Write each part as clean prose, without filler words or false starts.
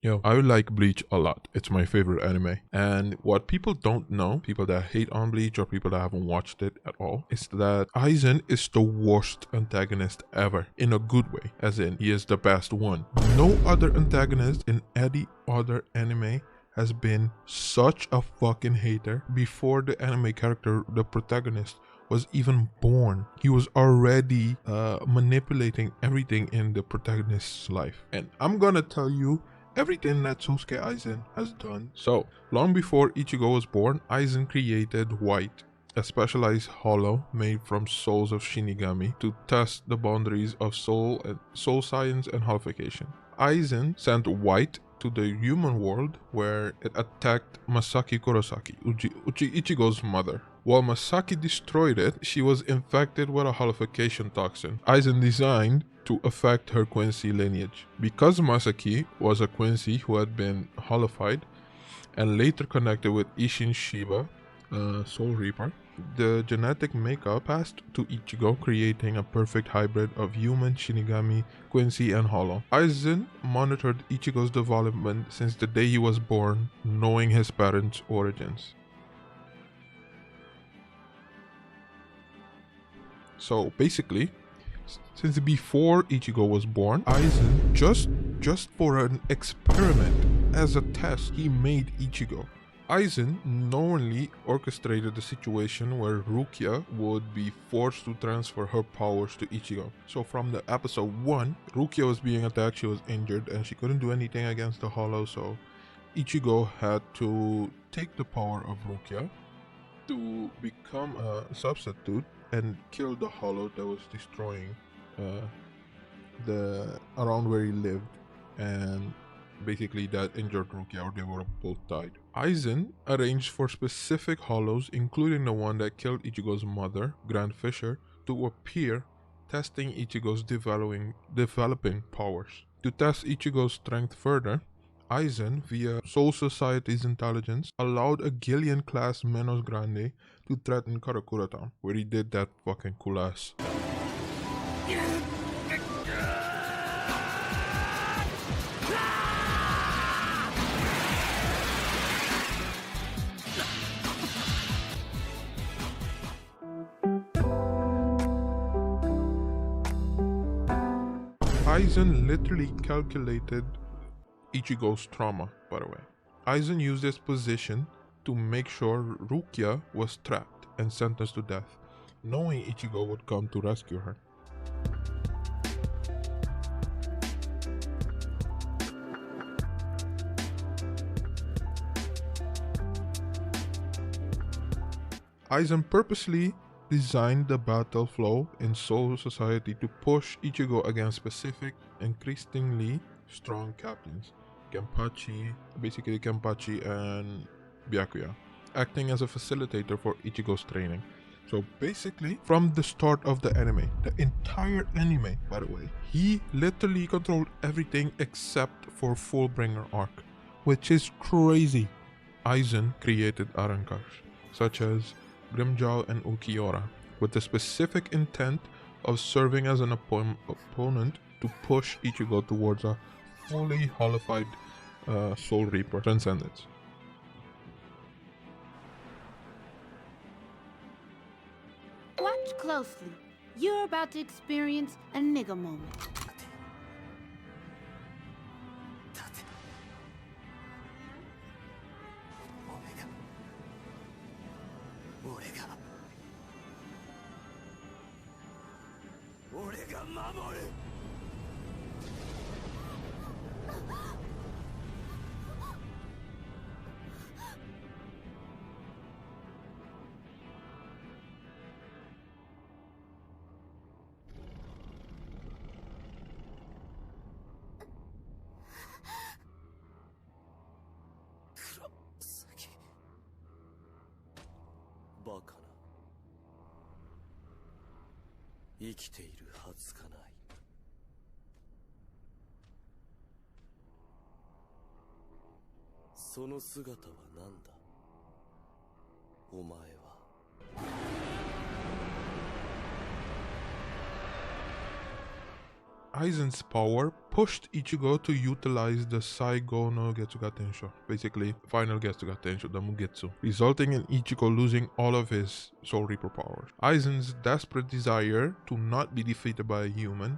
Yo, I like Bleach a lot. It's my favorite anime. And what people don't know, people that hate on Bleach or people that haven't watched it at all, is that Aizen is the worst antagonist ever. In a good way, as in he is the best one. No other antagonist in any other anime has been such a fucking hater before the anime character, the protagonist, was even born. He was already manipulating everything in the protagonist's life. And I'm gonna tell you everything that Sosuke Aizen has done. So, long before Ichigo was born, Aizen created White, a specialized hollow made from souls of Shinigami to test the boundaries of soul science and holification. Aizen sent White to the human world, where it attacked Masaki Kurosaki, Ichigo's mother. While Masaki destroyed it, she was infected with a holification toxin Aizen designed to affect her Quincy lineage. Because Masaki was a Quincy who had been holified and later connected with Ishin Shiba, Soul Reaper, the genetic makeup passed to Ichigo, creating a perfect hybrid of human, Shinigami, Quincy, and Hollow. Aizen monitored Ichigo's development since the day he was born, knowing his parents' origins. So basically, since before Ichigo was born, Aizen, just for an experiment, as a test, he made Ichigo. Aizen knowingly orchestrated the situation where Rukia would be forced to transfer her powers to Ichigo. So from the episode 1, Rukia was being attacked, she was injured, and she couldn't do anything against the Hollow, so Ichigo had to take the power of Rukia to become a substitute and kill the Hollow that was destroying the around where he lived, and basically that injured Rukia, or they would have both died. Aizen arranged for specific Hollows, including the one that killed Ichigo's mother, Grand Fisher, to appear, testing Ichigo's developing powers. To test Ichigo's strength further, Aizen, via Soul Society's intelligence, allowed a Gillian-class Menos Grande to threaten Karakura Town, where he did that fucking cool ass. Aizen literally calculated Ichigo's trauma, by the way. Aizen used this position to make sure Rukia was trapped and sentenced to death, knowing Ichigo would come to rescue her. Aizen purposely designed the battle flow in Soul Society to push Ichigo against specific, increasingly strong captains, Kenpachi and Byakuya, acting as a facilitator for Ichigo's training. So basically, from the start of the anime, the entire anime, by the way, he literally controlled everything except for Fullbringer arc, which is crazy. Aizen created Arankars, such as Grimmjow and Ukiura, with the specific intent of serving as an opponent to push Ichigo towards a fully holified Soul Reaper transcendence. Watch closely. You're about to experience a nigga moment. Bakana. 生きているはずがない。その姿は何だ？お前は。Aizen's power pushed Ichigo to utilize the Saigo no Getsuga Tensho, basically final Getsuga Tensho, the Mugetsu, resulting in Ichigo losing all of his Soul Reaper powers. Aizen's desperate desire to not be defeated by a human,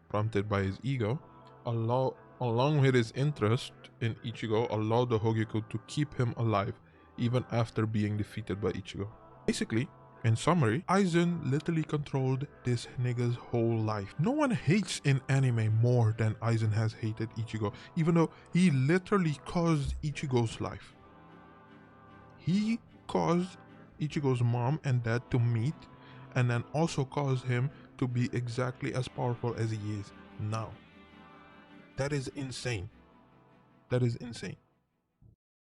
prompted by his ego, along with his interest in Ichigo, allowed the Hogeku to keep him alive even after being defeated by Ichigo. Basically, in summary, Aizen literally controlled this nigga's whole life. No one hates in anime more than Aizen has hated Ichigo, even though he literally caused Ichigo's life. He caused Ichigo's mom and dad to meet, and then also caused him to be exactly as powerful as he is now. That is insane. That is insane.